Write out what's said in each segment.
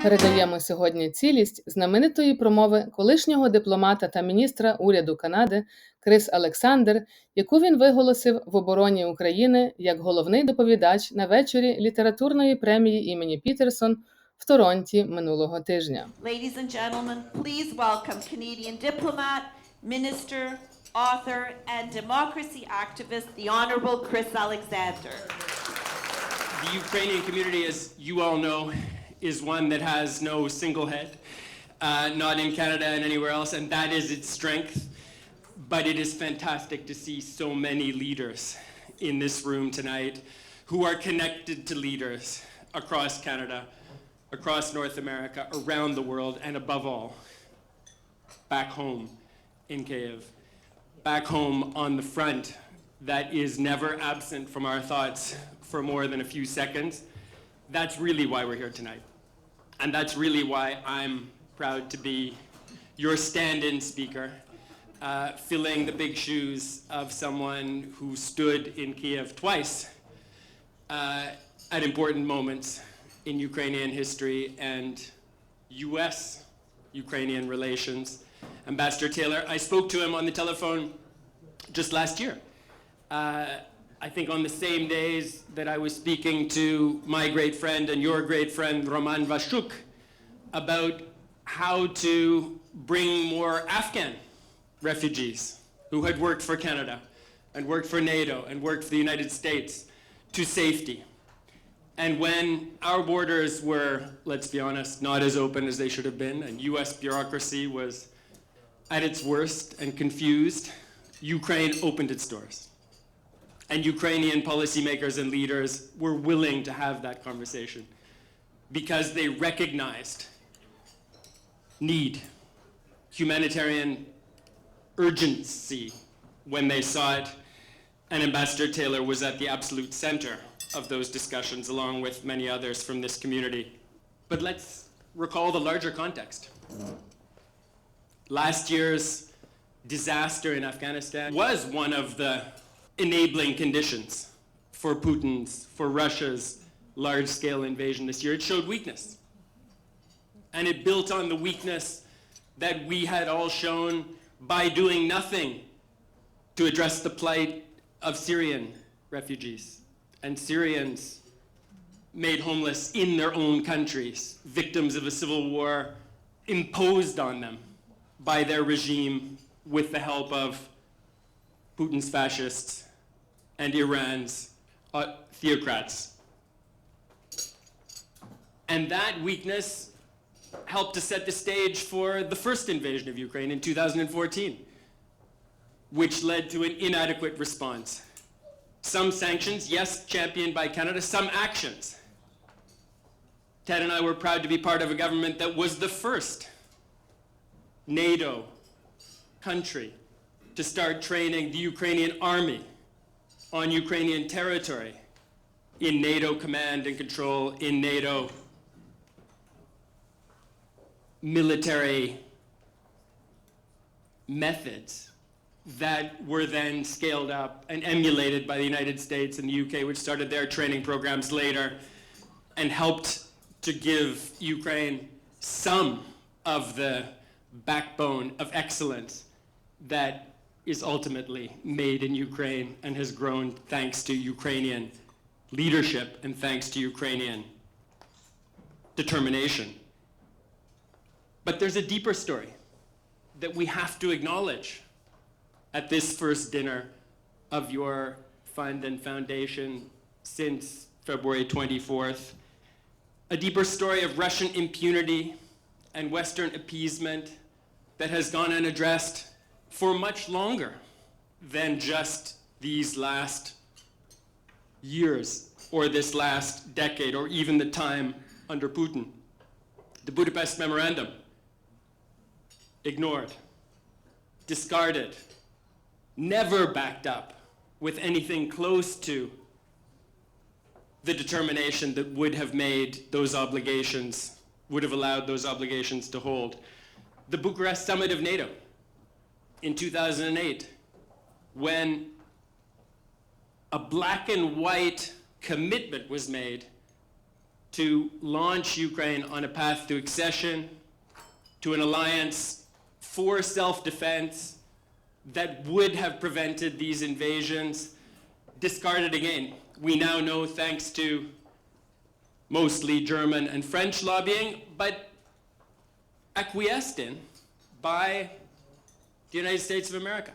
Передаємо сьогодні цілість знаменитої промови колишнього дипломата та міністра уряду Канади Крис Олександр, яку він виголосив в обороні України як головний доповідач на вечорі літературної премії імені Пітерсон в Торонті минулого тижня. Ladies and gentlemen, please welcome Canadian diplomat, minister, author, and democracy activist, the Honourable Chris Alexander. The Ukrainian community, as you all know, is one that has no single head, not in Canada and anywhere else, and that is its strength. But it is fantastic to see so many leaders in this room tonight who are connected to leaders across Canada, across North America, around the world, and above all, back home in Kyiv, back home on the front that is never absent from our thoughts for more than a few seconds. That's really why we're here tonight. And that's really why I'm proud to be your stand-in speaker, filling the big shoes of someone who stood in Kyiv twice at important moments in Ukrainian history and US-Ukrainian relations. Ambassador Taylor, I spoke to him on the telephone just last year. I think on the same days that I was speaking to my great friend and your great friend Roman Vashuk about how to bring more Afghan refugees who had worked for Canada and worked for NATO and worked for the United States to safety. And when our borders were, let's be honest, not as open as they should have been, and US bureaucracy was at its worst and confused, Ukraine opened its doors. And Ukrainian policymakers and leaders were willing to have that conversation because they recognized need, humanitarian urgency when they saw it, and Ambassador Taylor was at the absolute center of those discussions along with many others from this community. But let's recall the larger context. Last year's disaster in Afghanistan was one of the enabling conditions for for Russia's large-scale invasion this year. It showed weakness. And it built on the weakness that we had all shown by doing nothing to address the plight of Syrian refugees and Syrians made homeless in their own countries, victims of a civil war imposed on them by their regime with the help of Putin's fascists and Iran's theocrats. And that weakness helped to set the stage for the first invasion of Ukraine in 2014, which led to an inadequate response. Some sanctions, yes, championed by Canada, some actions. Ted and I were proud to be part of a government that was the first NATO country to start training the Ukrainian army on Ukrainian territory in NATO command and control, in NATO military methods that were then scaled up and emulated by the United States and the UK, which started their training programs later and helped to give Ukraine some of the backbone of excellence that is ultimately made in Ukraine and has grown thanks to Ukrainian leadership and thanks to Ukrainian determination. But there's a deeper story that we have to acknowledge at this first dinner of your fund and foundation since February 24th. A deeper story of Russian impunity and Western appeasement that has gone unaddressed for much longer than just these last years or this last decade or even the time under Putin. The Budapest Memorandum, ignored, discarded, never backed up with anything close to the determination that would have made those obligations, would have allowed those obligations to hold. The Bucharest Summit of NATO in 2008, when a black and white commitment was made to launch Ukraine on a path to accession, to an alliance for self-defense that would have prevented these invasions, discarded again. We now know, thanks to mostly German and French lobbying, but acquiesced in by the United States of America,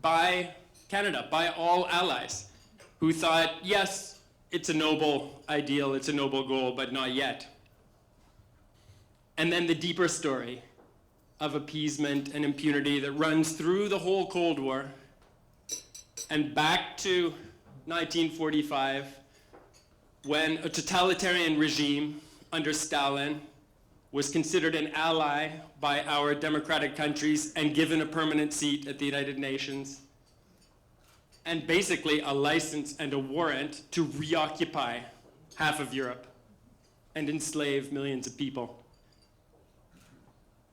by Canada, by all allies who thought, yes, it's a noble ideal, it's a noble goal, but not yet. And then the deeper story of appeasement and impunity that runs through the whole Cold War and back to 1945, when a totalitarian regime under Stalin was considered an ally by our democratic countries and given a permanent seat at the United Nations, and basically a license and a warrant to reoccupy half of Europe and enslave millions of people.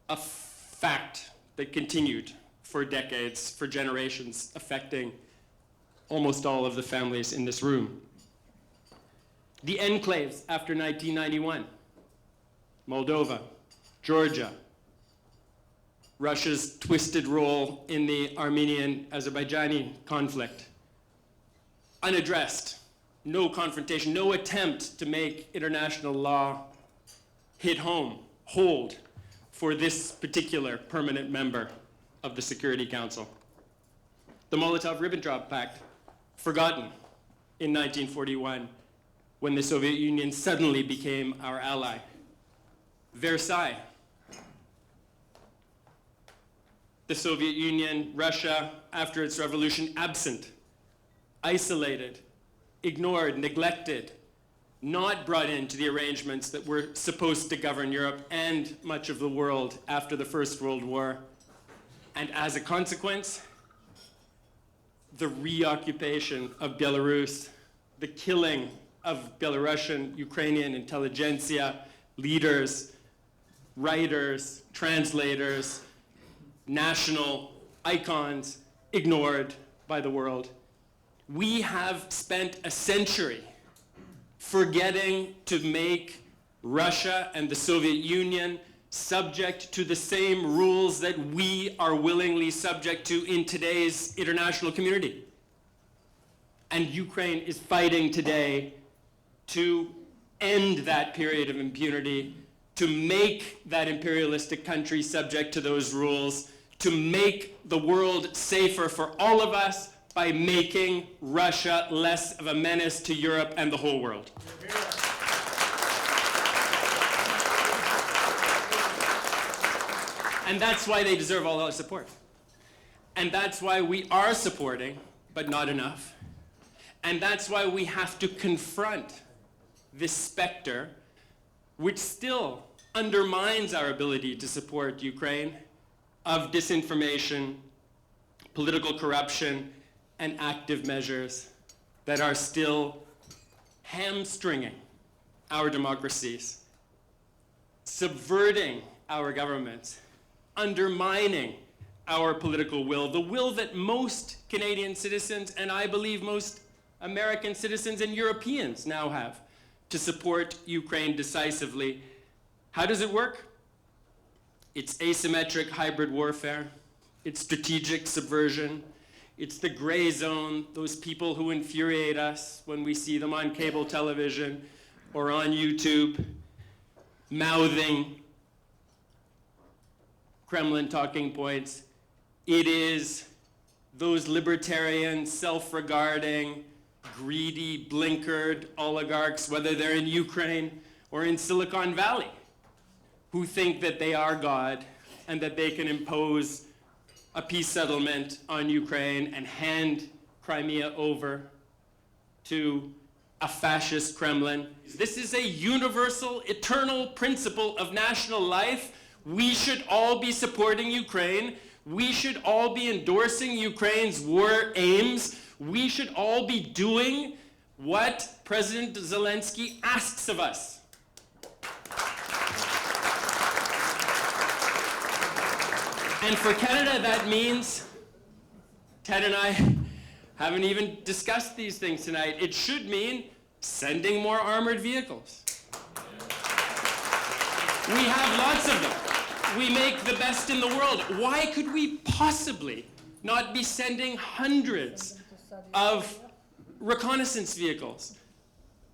A fact that continued for decades, for generations, affecting almost all of the families in this room. The enclaves after 1991, Moldova, Georgia, Russia's twisted role in the Armenian-Azerbaijani conflict, unaddressed, no confrontation, no attempt to make international law hit home, hold for this particular permanent member of the Security Council. The Molotov-Ribbentrop Pact, forgotten in 1941 when the Soviet Union suddenly became our ally. Versailles. The Soviet Union, Russia, after its revolution, absent, isolated, ignored, neglected, not brought into the arrangements that were supposed to govern Europe and much of the world after the First World War. And as a consequence, the reoccupation of Belarus, the killing of Belarusian, Ukrainian intelligentsia, leaders, writers, translators, national icons ignored by the world. We have spent a century forgetting to make Russia and the Soviet Union subject to the same rules that we are willingly subject to in today's international community. And Ukraine is fighting today to end that period of impunity, to make that imperialistic country subject to those rules, to make the world safer for all of us by making Russia less of a menace to Europe and the whole world. And that's why they deserve all our support. And that's why we are supporting, but not enough. And that's why we have to confront this specter, which still undermines our ability to support Ukraine, of disinformation, political corruption, and active measures that are still hamstringing our democracies, subverting our governments, undermining our political will, the will that most Canadian citizens, and I believe most American citizens and Europeans now have, to support Ukraine decisively. How does it work? It's asymmetric hybrid warfare. It's strategic subversion. It's the gray zone, those people who infuriate us when we see them on cable television or on YouTube, mouthing Kremlin talking points. It is those libertarian, self-regarding, greedy, blinkered oligarchs, whether they're in Ukraine or in Silicon Valley, who think that they are God and that they can impose a peace settlement on Ukraine and hand Crimea over to a fascist Kremlin. This is a universal, eternal principle of national life. We should all be supporting Ukraine. We should all be endorsing Ukraine's war aims. We should all be doing what President Zelensky asks of us. And for Canada, that means, Ted and I haven't even discussed these things tonight. It should mean sending more armored vehicles. We have lots of them. We make the best in the world. Why could we possibly not be sending hundreds of reconnaissance vehicles,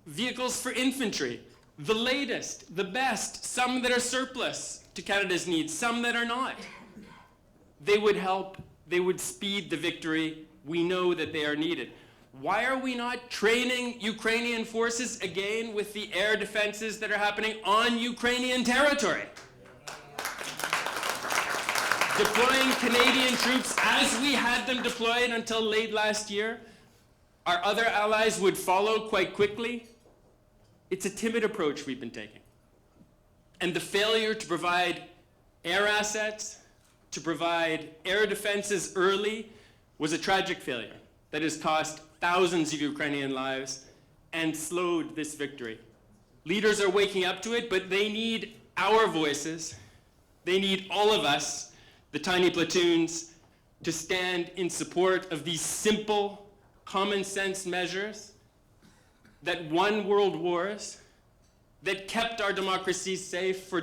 vehicles for infantry, the latest, the best, some that are surplus to Canada's needs, some that are not? They would help, they would speed the victory. We know that they are needed. Why are we not training Ukrainian forces again with the air defenses that are happening on Ukrainian territory? Deploying Canadian troops as we had them deployed until late last year, our other allies would follow quite quickly. It's a timid approach we've been taking. And the failure to provide air assets, to provide air defenses early, was a tragic failure that has cost thousands of Ukrainian lives and slowed this victory. Leaders are waking up to it, but they need our voices. They need all of us, the tiny platoons, to stand in support of these simple, common sense measures that won world wars, that kept our democracies safe for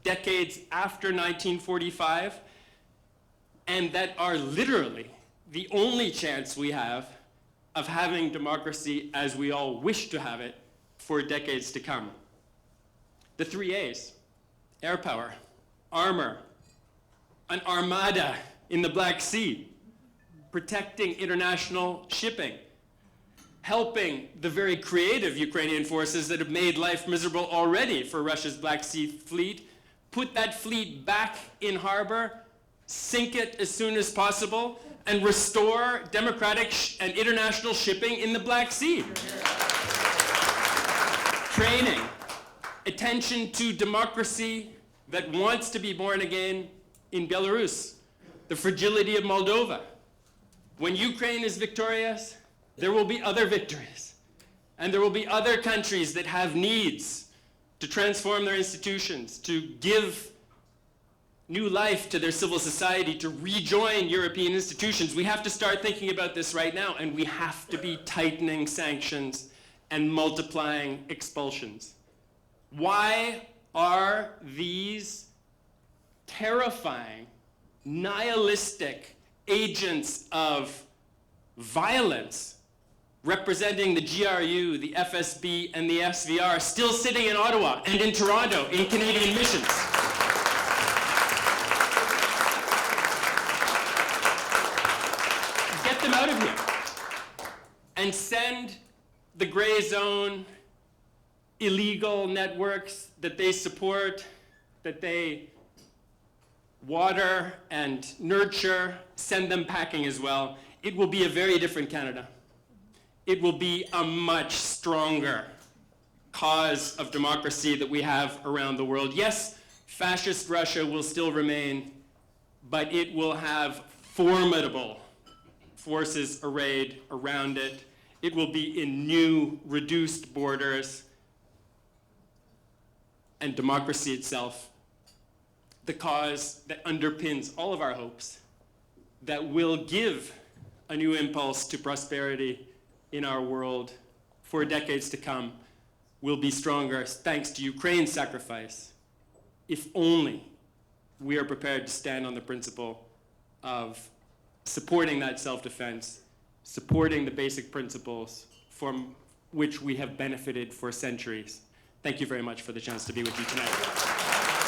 decades after 1945, and that are literally the only chance we have of having democracy as we all wish to have it for decades to come. The 3 A's: air power, armor, an armada in the Black Sea, protecting international shipping, helping the very creative Ukrainian forces that have made life miserable already for Russia's Black Sea fleet, put that fleet back in harbor, sink it as soon as possible, and restore democratic and international shipping in the Black Sea. Training, attention to democracy that wants to be born again in Belarus, the fragility of Moldova. When Ukraine is victorious, there will be other victories. And there will be other countries that have needs to transform their institutions, to give new life to their civil society, to rejoin European institutions. We have to start thinking about this right now, and we have to be tightening sanctions and multiplying expulsions. Why are these terrifying, nihilistic agents of violence representing the GRU, the FSB, and the SVR still sitting in Ottawa and in Toronto in Canadian missions? Get them out of here and send the gray zone illegal networks that they support, that they water and nurture, send them packing as well. It will be a very different Canada. It will be a much stronger cause of democracy that we have around the world. Yes, fascist Russia will still remain, but it will have formidable forces arrayed around it. It will be in new, reduced borders, and democracy itself, the cause that underpins all of our hopes, that will give a new impulse to prosperity in our world for decades to come, will be stronger thanks to Ukraine's sacrifice, if only we are prepared to stand on the principle of supporting that self-defense, supporting the basic principles from which we have benefited for centuries. Thank you very much for the chance to be with you tonight.